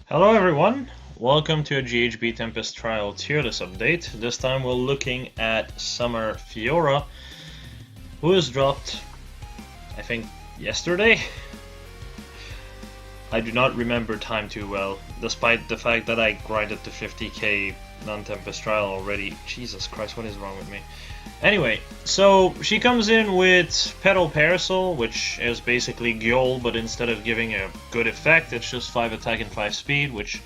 Hello everyone, welcome to a GHB Tempest Trial tier list update. This time we're looking at Summer Fiora, who was dropped, I think, yesterday? I do not remember time too well, despite the fact that I grinded to 50k non-Tempest Trial already. Jesus Christ, what is wrong with me? Anyway, so she comes in with Petal Parasol, which is basically Gyol, but instead of giving a good effect, it's just 5 attack and 5 speed, which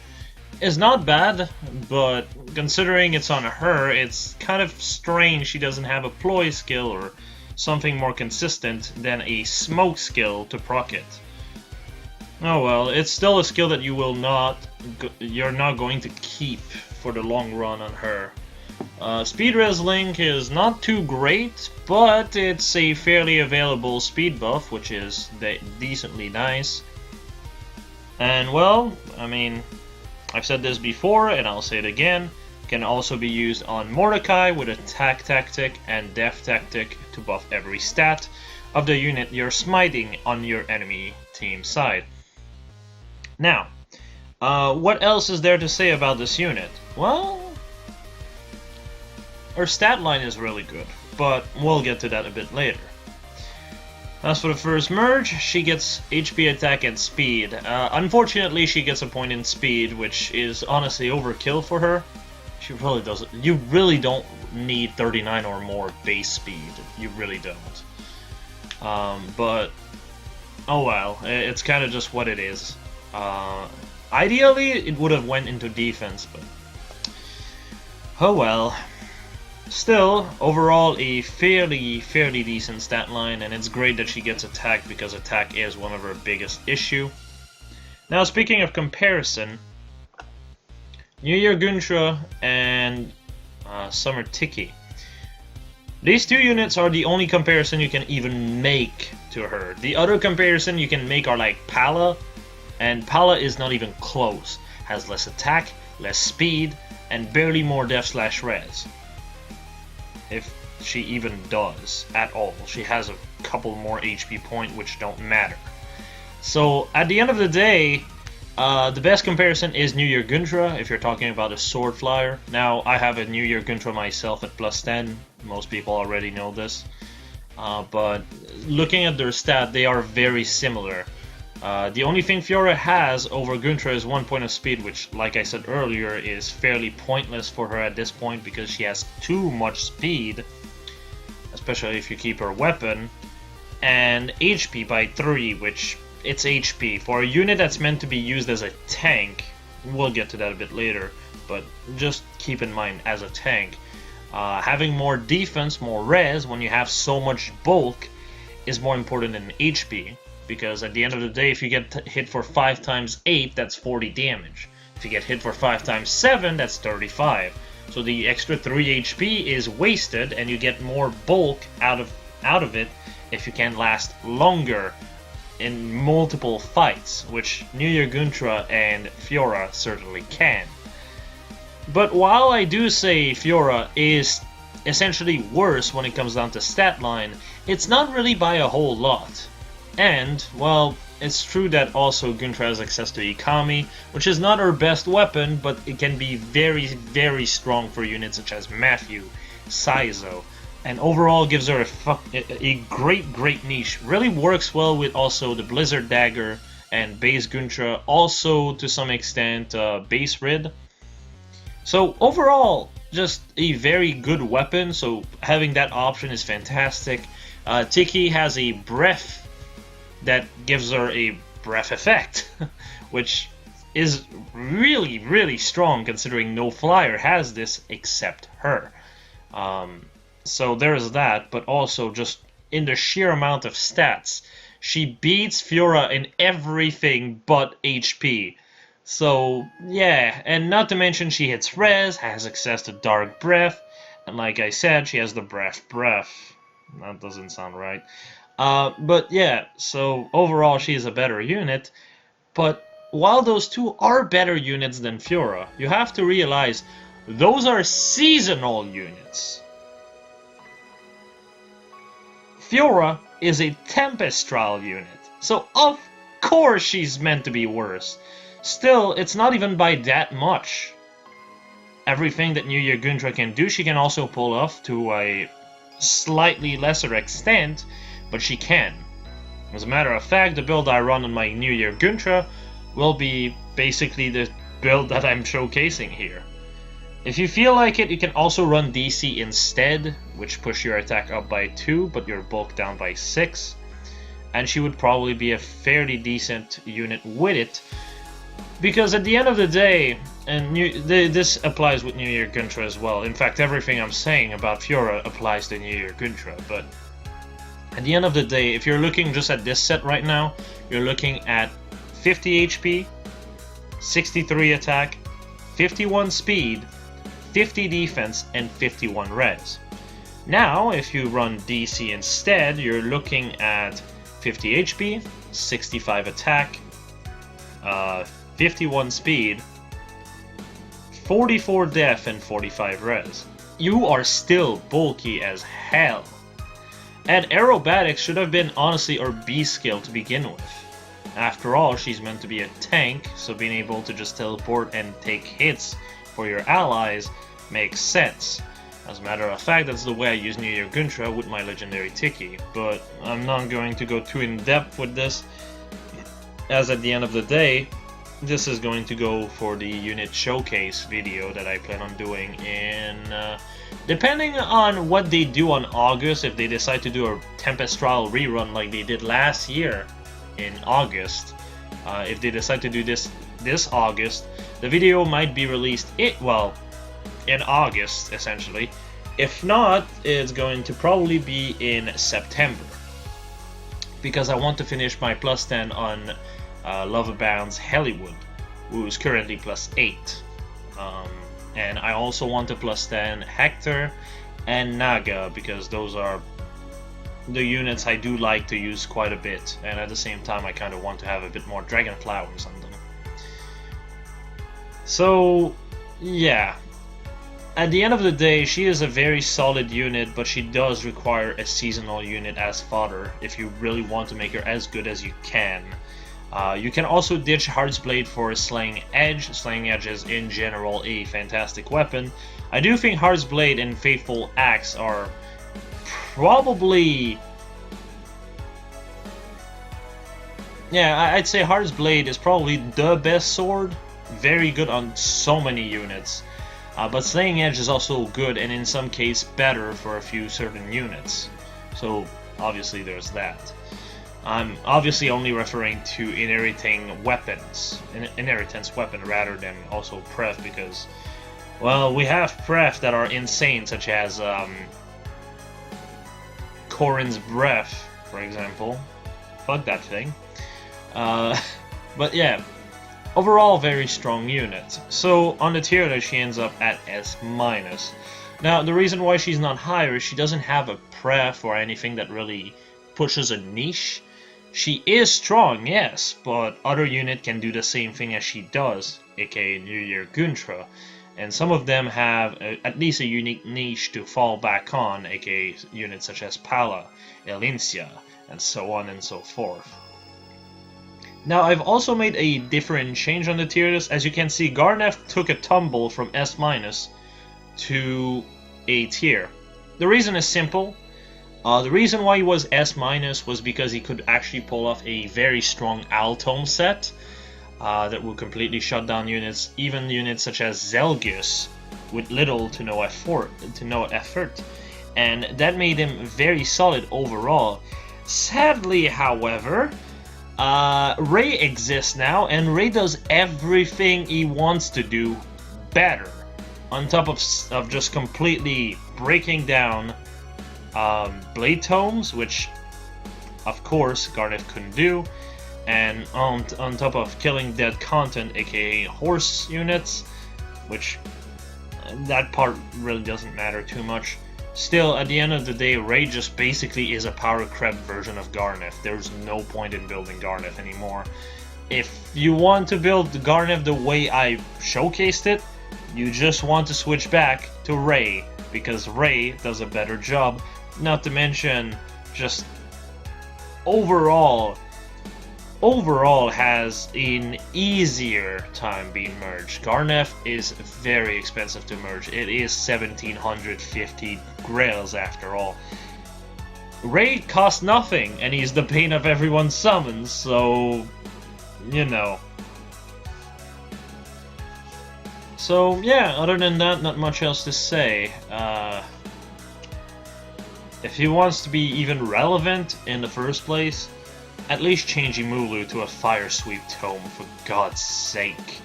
is not bad, but considering it's on her, it's kind of strange she doesn't have a ploy skill or something more consistent than a smoke skill to proc it. Oh well, it's still a skill that you're not going to keep for the long run on her. Speed Res Link is not too great, but it's a fairly available speed buff, which is decently nice. And well, I mean, I've said this before, and I'll say it again, can also be used on Mordecai with Attack Tactic and Death Tactic to buff every stat of the unit you're smiting on your enemy team side. Now, what else is there to say about this unit? Well, her stat line is really good, but we'll get to that a bit later. As for the first merge, she gets HP, attack, and speed. Unfortunately, she gets a point in speed, which is honestly overkill for her. She really doesn't. You really don't need 39 or more base speed. You really don't. But oh well, it's kind of just what it is. Ideally, it would have went into defense, but oh well. Still, overall, a fairly decent stat line, and it's great that she gets attack because attack is one of her biggest issue. Now, speaking of comparison, New Year Guntra and Summer Tiki. These two units are the only comparison you can even make to her. The other comparison you can make are like Pala, and Pala is not even close. Has less attack, less speed, and barely more def/res. If she even does at all. She has a couple more HP point which don't matter. So at the end of the day, the best comparison is New Year Guntra if you're talking about a sword flyer. Now I have a New Year Guntra myself at plus 10. Most people already know this. But looking at their stat, they are very similar. The only thing Fiora has over Guntra is 1 point of speed, which, like I said earlier, is fairly pointless for her at this point because she has too much speed, especially if you keep her weapon, and HP by 3, which it's HP. For a unit that's meant to be used as a tank, we'll get to that a bit later, but just keep in mind as a tank, having more defense, more res, when you have so much bulk, is more important than HP. Because at the end of the day, if you get hit for 5 times 8, that's 40 damage. If you get hit for 5 times 7, that's 35. So the extra 3 HP is wasted, and you get more bulk out of it if you can last longer in multiple fights, which New Year Guntra and Fiora certainly can. But while I do say Fiora is essentially worse when it comes down to stat line, it's not really by a whole lot. And, well, it's true that also Guntra has access to Ikami, which is not her best weapon, but it can be very strong for units such as Matthew, Saizo, and overall gives her a great niche. Really works well with also the Blizzard Dagger and base Guntra, also to some extent base Rid. So overall, just a very good weapon, so having that option is fantastic. Tiki has a breath that gives her a breath effect, which is really strong considering no flyer has this except her. So there's that, but also just in the sheer amount of stats, she beats Fiora in everything but HP. So yeah, and not to mention she hits res, has access to dark breath, and like I said, she has the breath. That doesn't sound right. But yeah, so overall she is a better unit, but while those two are better units than Fiora, you have to realize those are seasonal units. Fiora is a Tempest Trial unit, so of course she's meant to be worse. Still, it's not even by that much. Everything that New Year Guntra can do, she can also pull off to a slightly lesser extent, but she can. As a matter of fact, the build I run on my New Year Guntra will be basically the build that I'm showcasing here. If you feel like it, you can also run DC instead, which push your attack up by 2, but your bulk down by 6. And she would probably be a fairly decent unit with it, because at the end of the day, and this applies with New Year Guntra as well. In fact, everything I'm saying about Fiora applies to New Year Guntra, but at the end of the day, if you're looking just at this set right now, you're looking at 50 HP, 63 attack, 51 speed, 50 defense, and 51 res. Now, if you run DC instead, you're looking at 50 HP, 65 attack, 51 speed, 44 def, and 45 res. You are still bulky as hell. And aerobatics should have been honestly her B skill to begin with. After all, she's meant to be a tank, so being able to just teleport and take hits for your allies makes sense. As a matter of fact, that's the way I use New Year Guntra with my legendary Tiki, but I'm not going to go too in depth with this, as at the end of the day, this is going to go for the unit showcase video that I plan on doing in, depending on what they do on August, if they decide to do a Tempestral rerun like they did last year in August, if they decide to do this August, the video might be released in August, essentially. If not, it's going to probably be in September, because I want to finish my plus 10 on Loverbound's Hollywood, who's currently plus 8. And I also want to plus 10 Hector and Naga, because those are the units I do like to use quite a bit, and at the same time I kind of want to have a bit more Dragon Flowers on them. So, yeah. At the end of the day, she is a very solid unit, but she does require a seasonal unit as fodder if you really want to make her as good as you can. You can also ditch Heart's Blade for Slaying Edge. Slaying Edge is in general a fantastic weapon. I do think Heart's Blade and Faithful Axe are probably... yeah, I'd say Heart's Blade is probably the best sword. Very good on so many units. But Slaying Edge is also good, and in some case better for a few certain units. So obviously there's that. I'm obviously only referring to inheriting weapons, inheritance weapon, rather than also pref, because, well, we have pref that are insane, such as Corrin's Breath, for example. Fuck that thing. But yeah. Overall, very strong unit. So, on the tier list, she ends up at S-. Now, the reason why she's not higher is she doesn't have a pref or anything that really pushes a niche. She is strong, yes, but other unit can do the same thing as she does, aka New Year Guntra. And some of them have at least a unique niche to fall back on, aka units such as Pala, Elincia, and so on and so forth. Now, I've also made a different change on the tier list. As you can see, Garneth took a tumble from S- to A tier. The reason is simple. The reason why he was S- was because he could actually pull off a very strong Altome set that would completely shut down units, even units such as Zelgius, with little to no effort. And that made him very solid overall. Sadly, however, Ray exists now, and Ray does everything he wants to do better. On top of just completely breaking down Blade Tomes, which of course Garneth couldn't do, and on top of killing dead content, aka horse units, which that part really doesn't matter too much. Still, at the end of the day, Ray just basically is a power crept version of Garneth. There's no point in building Garneth anymore. If you want to build Garneth the way I showcased it, you just want to switch back to Ray, because Ray does a better job. Not to mention, just overall, overall has an easier time being merged. Garneth is very expensive to merge. It is 1750 grails after all. Raid costs nothing, and he's the bane of everyone's summons, so you know. So yeah, other than that, not much else to say. If he wants to be even relevant in the first place, at least change Imulu to a Fire Sweep Tome, for God's sake.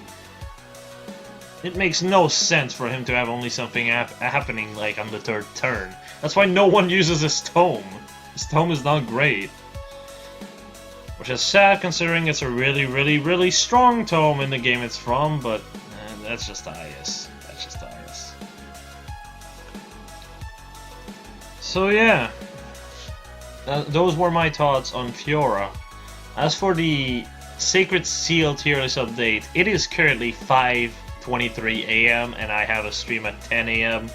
It makes no sense for him to have only something happening like on the 3rd turn. That's why no one uses his Tome. His Tome is not great. Which is sad considering it's a really strong Tome in the game it's from, but that's just IS. That's just IS. So yeah. Those were my thoughts on Fiora. As for the Sacred Seal tier list update, it is currently 5:23 AM and I have a stream at 10 AM.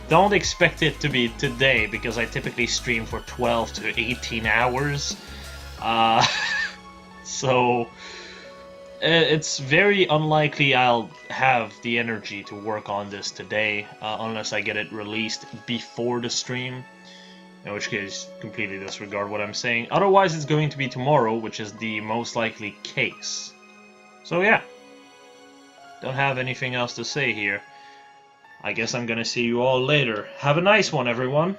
Don't expect it to be today because I typically stream for 12 to 18 hours. So it's very unlikely I'll have the energy to work on this today unless I get it released before the stream. In which case, completely disregard what I'm saying. Otherwise, it's going to be tomorrow, which is the most likely case. So yeah. Don't have anything else to say here. I guess I'm gonna see you all later. Have a nice one, everyone.